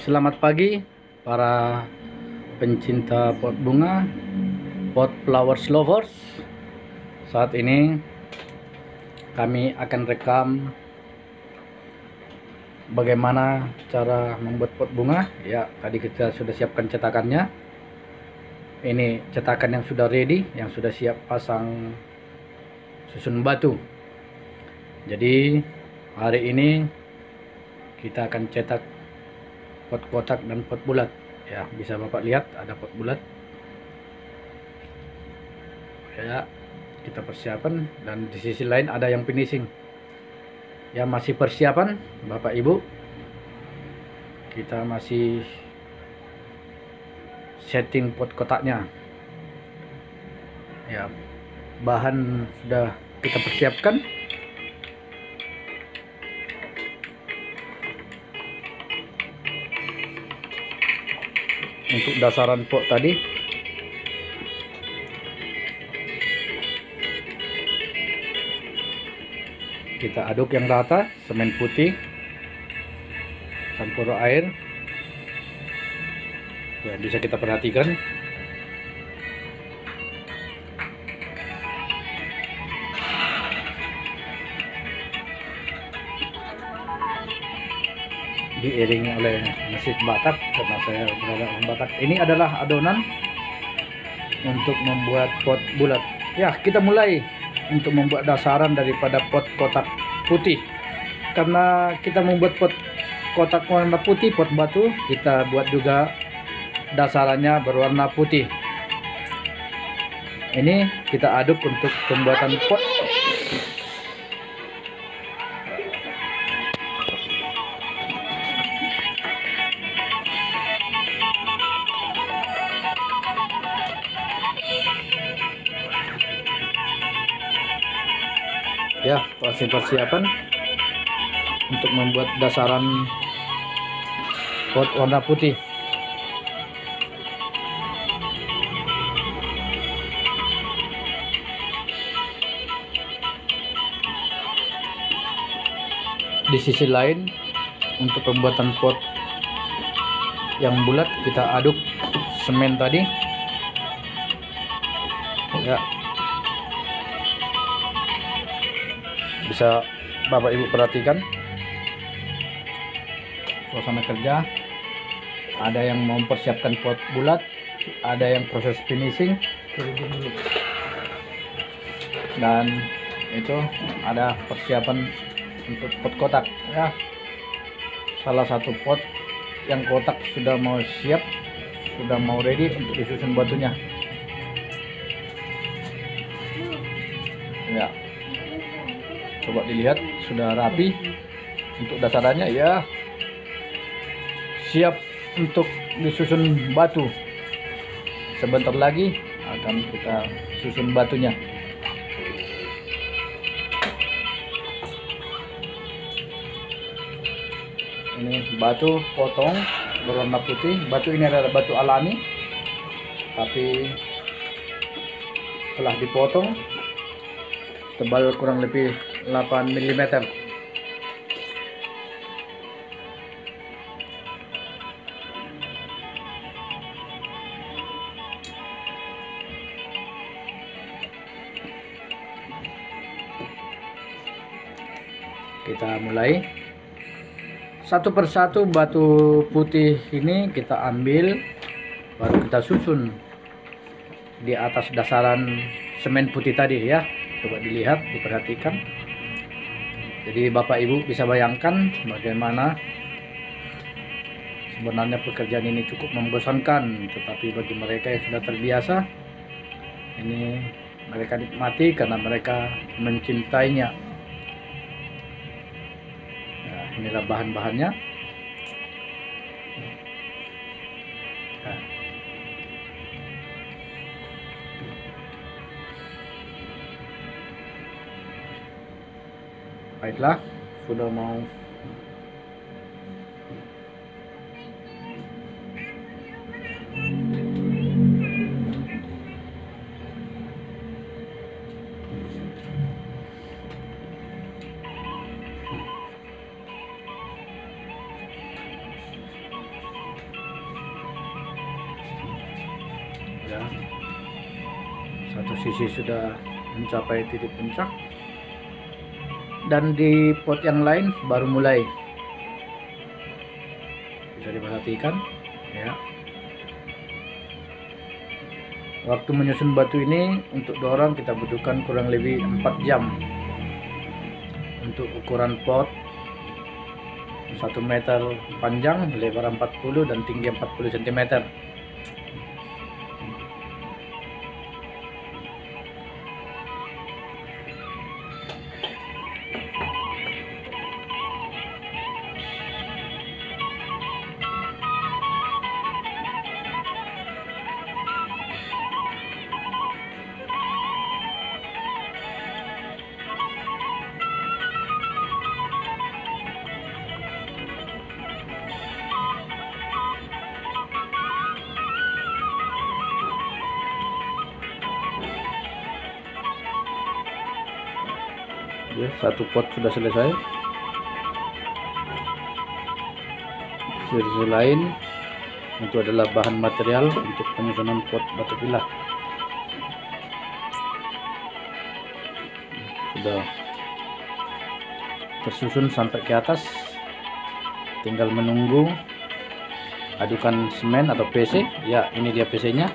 Selamat pagi para pencinta pot bunga, pot flowers lovers. Saat ini kami akan rekam bagaimana cara membuat pot bunga. Ya, tadi kita sudah siapkan cetakannya. Ini cetakan yang sudah ready, yang sudah siap pasang susun batu. Jadi hari ini kita akan cetak pot kotak dan pot bulat. Ya, bisa Bapak lihat ada pot bulat. Ya, kita persiapan, dan di sisi lain ada yang finishing. Ya, masih persiapan Bapak Ibu. Kita masih setting pot kotaknya. Ya, bahan sudah kita persiapkan. Untuk dasaran pot tadi kita aduk yang rata, semen putih campur air. Ya, bisa kita perhatikan diiringi oleh musik Batak, karena saya berada di Batak. Ini adalah adonan untuk membuat pot bulat. Ya, kita mulai untuk membuat dasaran daripada pot kotak putih. Karena kita membuat pot kotak warna putih, pot batu, kita buat juga dasarannya berwarna putih. Ini kita aduk untuk pembuatan pot. Ya, persiapan untuk membuat dasaran pot warna putih. Di sisi lain, untuk pembuatan pot yang bulat, kita aduk semen tadi. Ya, bisa Bapak Ibu perhatikan suasana kerja. Ada yang mempersiapkan pot bulat, ada yang proses finishing, dan itu ada persiapan untuk pot kotak. Ya, salah satu pot yang kotak sudah mau siap, sudah mau ready untuk disusun batunya. Ya, coba dilihat, sudah rapi untuk dasarannya. Ya, siap untuk disusun batu. Sebentar lagi akan kita susun batunya. Ini batu potong berwarna putih. Batu ini adalah batu alami, tapi telah dipotong, tebal kurang lebih 8 mm. Kita mulai satu persatu. Batu putih ini kita ambil, baru kita susun di atas dasaran semen putih tadi. Ya, coba dilihat, diperhatikan. Jadi Bapak Ibu bisa bayangkan bagaimana sebenarnya pekerjaan ini cukup membosankan, tetapi bagi mereka yang sudah terbiasa, ini mereka nikmati karena mereka mencintainya. Nah, inilah bahan-bahannya. Nah, baiklah, sudah mau ya. Satu sisi sudah mencapai titik puncak, dan di pot yang lain baru mulai. Bisa diperhatikan ya. Waktu menyusun batu ini untuk dorong kita butuhkan kurang lebih 4 jam. Untuk ukuran pot 1 meter panjang, lebar 40 dan tinggi 40 cm. Ya, satu pot sudah selesai. Sisi lain itu adalah bahan material untuk penyusunan pot batu pilah. Sudah tersusun sampai ke atas, tinggal menunggu adukan semen atau PC. Ya, ini dia PC nya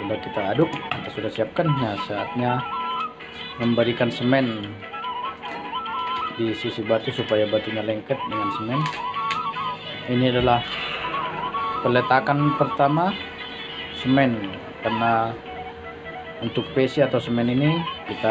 sudah kita aduk, kita sudah siapkan. Nah, saatnya memberikan semen di sisi batu supaya batunya lengket dengan semen. Ini adalah peletakan pertama semen, karena untuk PC atau semen ini kita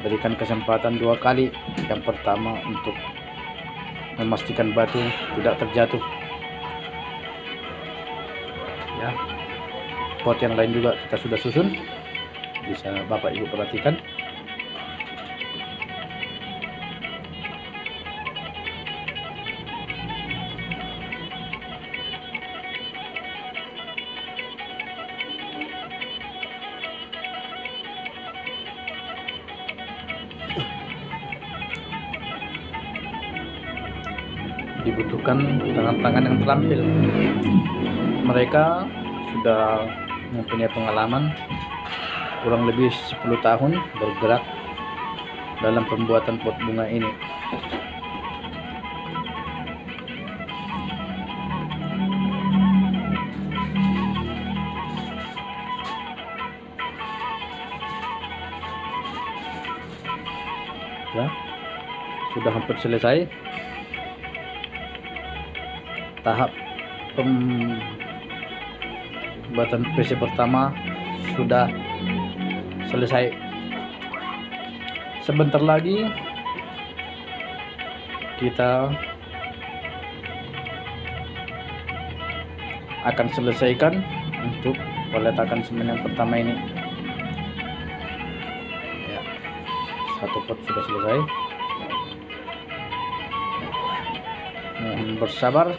berikan kesempatan 2 kali. Yang pertama untuk memastikan batu tidak terjatuh ya. Pot yang lain juga kita sudah susun, bisa Bapak Ibu perhatikan. Dibutuhkan tangan-tangan yang terampil. Mereka sudah mempunyai pengalaman kurang lebih 10 tahun bergerak dalam pembuatan pot bunga ini. Ya, sudah hampir selesai. Tahap pembuatan PC pertama sudah selesai. Sebentar lagi kita akan selesaikan untuk peletakan semen yang pertama ini ya. Satu pot sudah selesai. Mohon bersabar.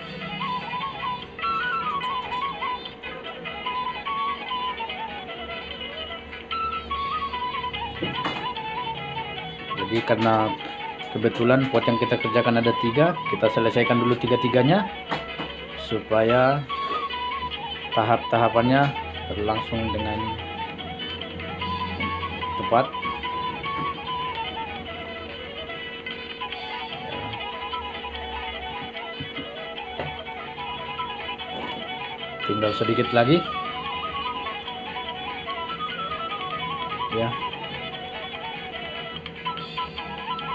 Jadi karena kebetulan pot yang kita kerjakan ada 3, kita selesaikan dulu 3-tiganya supaya tahap-tahapannya berlangsung dengan tepat. Tinggal sedikit lagi ya.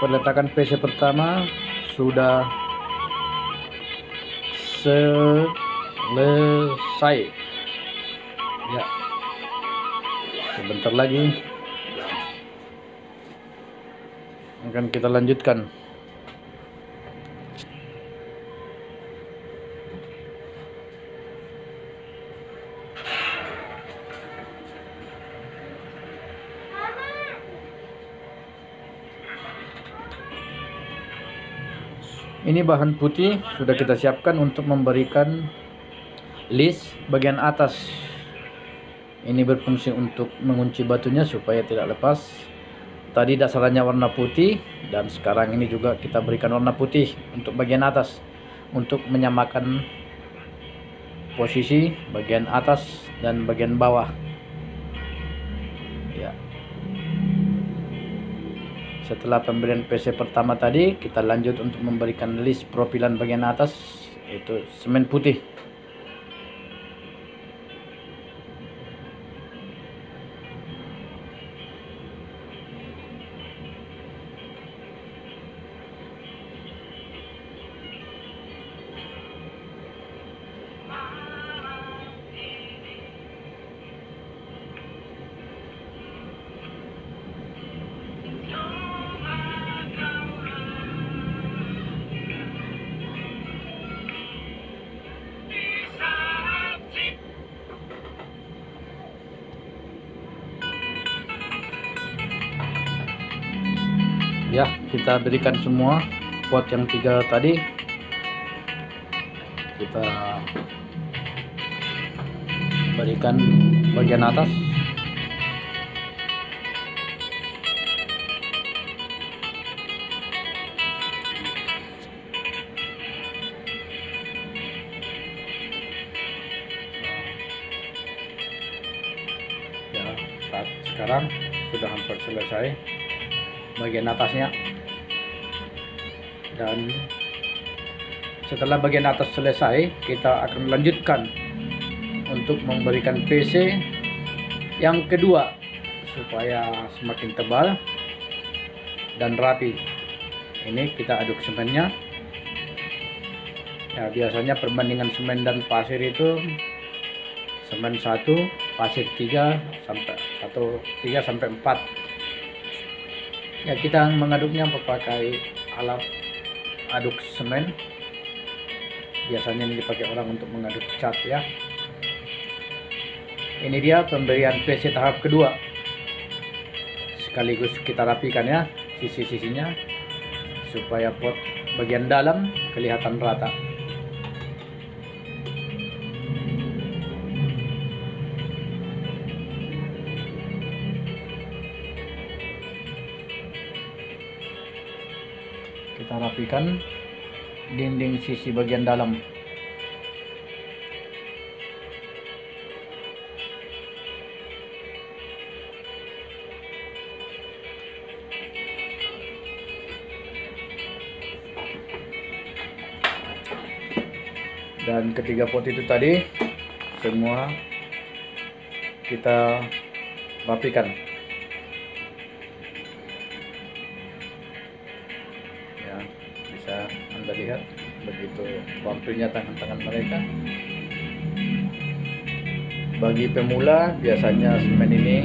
Peletakan PC pertama sudah selesai ya. Sebentar lagi akan kita lanjutkan. Ini bahan putih sudah kita siapkan untuk memberikan list bagian atas. Ini berfungsi untuk mengunci batunya supaya tidak lepas. Tadi dasarnya warna putih dan sekarang ini juga kita berikan warna putih untuk bagian atas untuk menyamakan posisi bagian atas dan bagian bawah ya. Setelah pemberian PC pertama tadi, kita lanjut untuk memberikan list profilan bagian atas, yaitu semen putih. Ya, kita berikan semua pot yang 3 tadi, kita berikan bagian atas. Ya, saat sekarang sudah hampir selesai bagian atasnya, dan setelah bagian atas selesai, kita akan lanjutkan untuk memberikan PC yang kedua supaya semakin tebal dan rapi. Ini kita aduk semennya ya. Biasanya perbandingan semen dan pasir itu semen 1, pasir 3 sampai 4 ya. Kita mengaduknya memakai alat aduk semen, biasanya ini dipakai orang untuk mengaduk cat ya. Ini dia pemberian PC tahap kedua, sekaligus kita rapikan ya sisi-sisinya supaya pot bagian dalam kelihatan rata. Kita rapikan dinding sisi bagian dalam. Dan ketiga pot itu tadi semua kita rapikan. Bisa Anda lihat begitu rapinya tangan-tangan mereka. Bagi pemula biasanya semen ini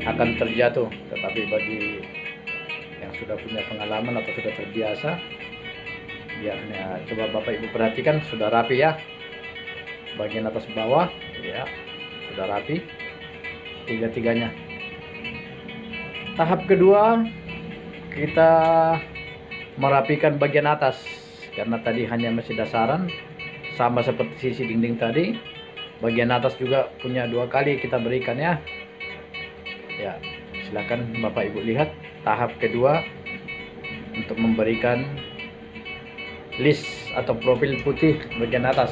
akan terjatuh, tetapi bagi yang sudah punya pengalaman atau sudah terbiasa, biarnya coba Bapak Ibu perhatikan, sudah rapi ya. Bagian atas bawah ya sudah rapi tiga-tiganya. Tahap kedua, kita merapikan bagian atas, karena tadi hanya masih dasaran, sama seperti sisi dinding tadi. Bagian atas juga punya 2 kali kita berikan ya. Ya, silakan Bapak Ibu lihat tahap kedua untuk memberikan list atau profil putih bagian atas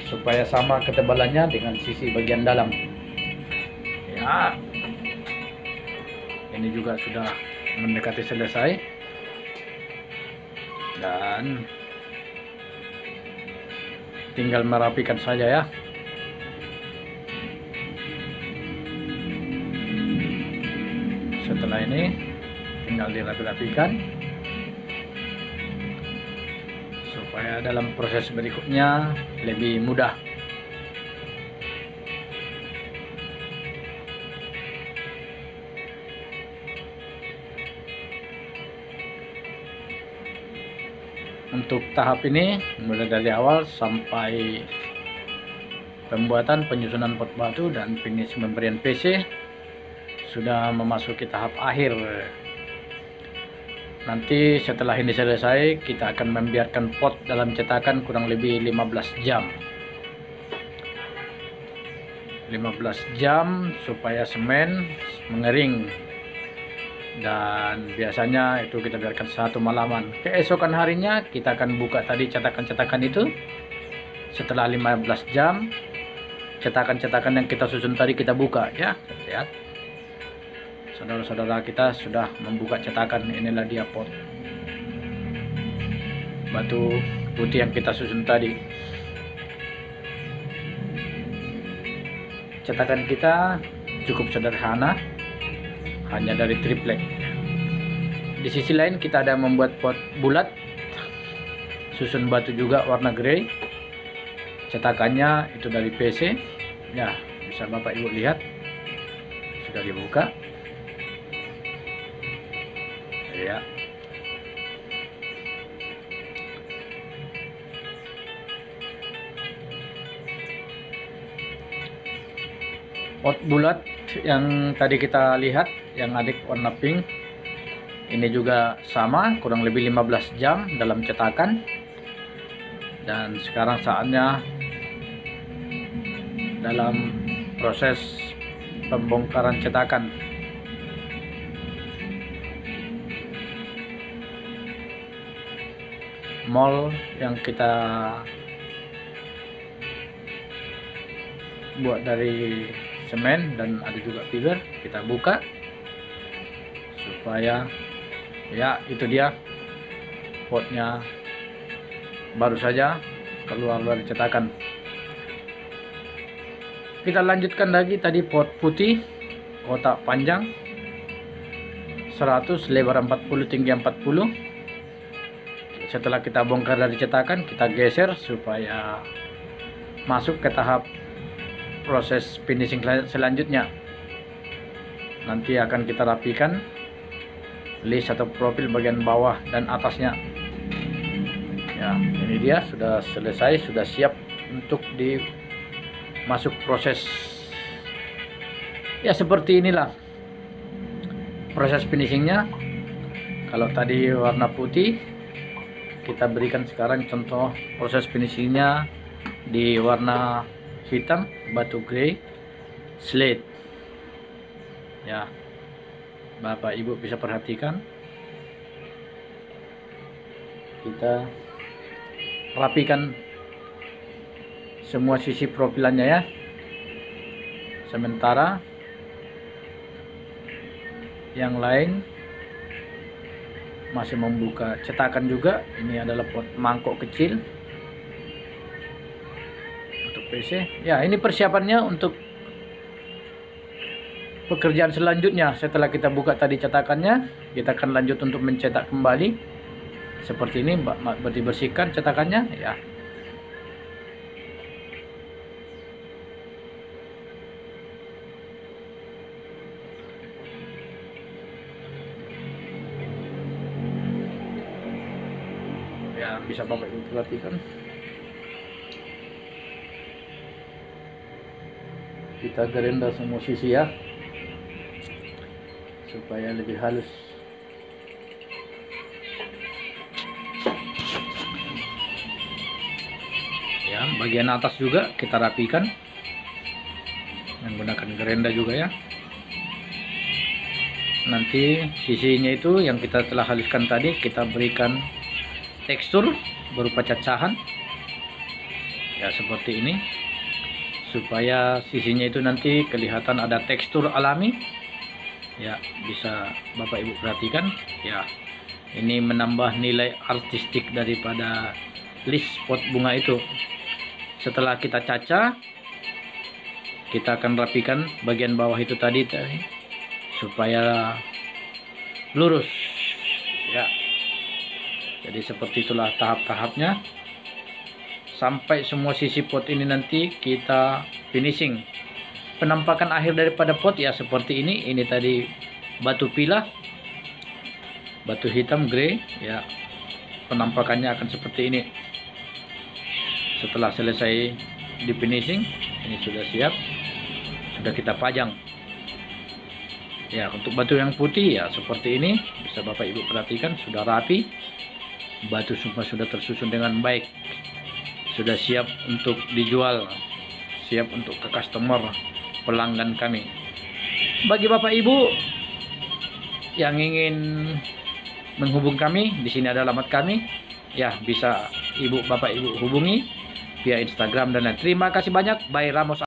supaya sama ketebalannya dengan sisi bagian dalam. Ya, ini juga sudah mendekati selesai. Dan tinggal merapikan saja ya. Setelah ini tinggal dirapi-rapikan supaya dalam proses berikutnya lebih mudah. Untuk tahap ini mulai dari awal sampai pembuatan penyusunan pot batu dan finish pemberian PC sudah memasuki tahap akhir. Nanti setelah ini selesai, kita akan membiarkan pot dalam cetakan kurang lebih 15 jam. 15 jam supaya semen mengering. Dan biasanya itu kita biarkan 1 malaman. Keesokan harinya kita akan buka tadi cetakan-cetakan itu Setelah 15 jam, cetakan-cetakan yang kita susun tadi kita buka ya. Lihat, saudara-saudara kita sudah membuka cetakan. Inilah dia pot batu putih yang kita susun tadi. Cetakan kita cukup sederhana, hanya dari triplek. Di sisi lain kita ada membuat pot bulat, susun batu juga warna grey. Cetakannya itu dari PC ya, bisa Bapak Ibu lihat sudah dibuka ya. Pot bulat yang tadi kita lihat, yang adik warna pink, ini juga sama, kurang lebih 15 jam dalam cetakan. Dan sekarang saatnya dalam proses pembongkaran cetakan. Mold yang kita buat dari semen dan ada juga fiber, kita buka supaya ya, itu dia potnya baru saja keluar dari cetakan. Kita lanjutkan lagi tadi pot putih, kotak panjang 100, lebar 40, tinggi 40. Setelah kita bongkar dari cetakan, kita geser supaya masuk ke tahap proses finishing selanjutnya. Nanti akan kita rapikan list atau profil bagian bawah dan atasnya ya. Ini dia sudah selesai, sudah siap untuk masuk proses ya. Seperti inilah proses finishingnya. Kalau tadi warna putih, kita berikan sekarang contoh proses finishingnya di warna hitam, batu grey, slate ya. Bapak Ibu bisa perhatikan, kita rapikan semua sisi profilannya ya. Sementara yang lain masih membuka cetakan juga. Ini adalah pot mangkok kecil untuk PC ya. Ini persiapannya untuk pekerjaan selanjutnya. Setelah kita buka tadi cetakannya, kita akan lanjut untuk mencetak kembali seperti ini. Berarti bersihkan cetakannya ya. Ya, bisa Bapak Ibu perhatikan. Kita gerenda semua sisi ya, supaya lebih halus. Ya, bagian atas juga kita rapikan menggunakan gerenda juga ya. Nanti sisinya itu yang kita telah haluskan tadi, kita berikan tekstur berupa cacahan ya, seperti ini, supaya sisinya itu nanti kelihatan ada tekstur alami ya. Bisa Bapak Ibu perhatikan ya, ini menambah nilai artistik daripada list pot bunga itu. Setelah kita caca, kita akan rapikan bagian bawah itu tadi supaya lurus ya. Jadi seperti itulah tahap-tahapnya sampai semua sisi pot ini nanti kita finishing. Penampakan akhir daripada pot ya seperti ini. Ini tadi batu pilah, batu hitam grey ya. Penampakannya akan seperti ini. Setelah selesai di finishing, ini sudah siap, sudah kita pajang ya. Untuk batu yang putih ya seperti ini, bisa Bapak Ibu perhatikan sudah rapi. Batu semua sudah tersusun dengan baik, sudah siap untuk dijual, siap untuk ke customer, pelanggan kami. Bagi Bapak Ibu yang ingin menghubung kami, di sini ada alamat kami ya, bisa Bapak Ibu hubungi via Instagram dan lain. Terima kasih banyak. Bye Ramos.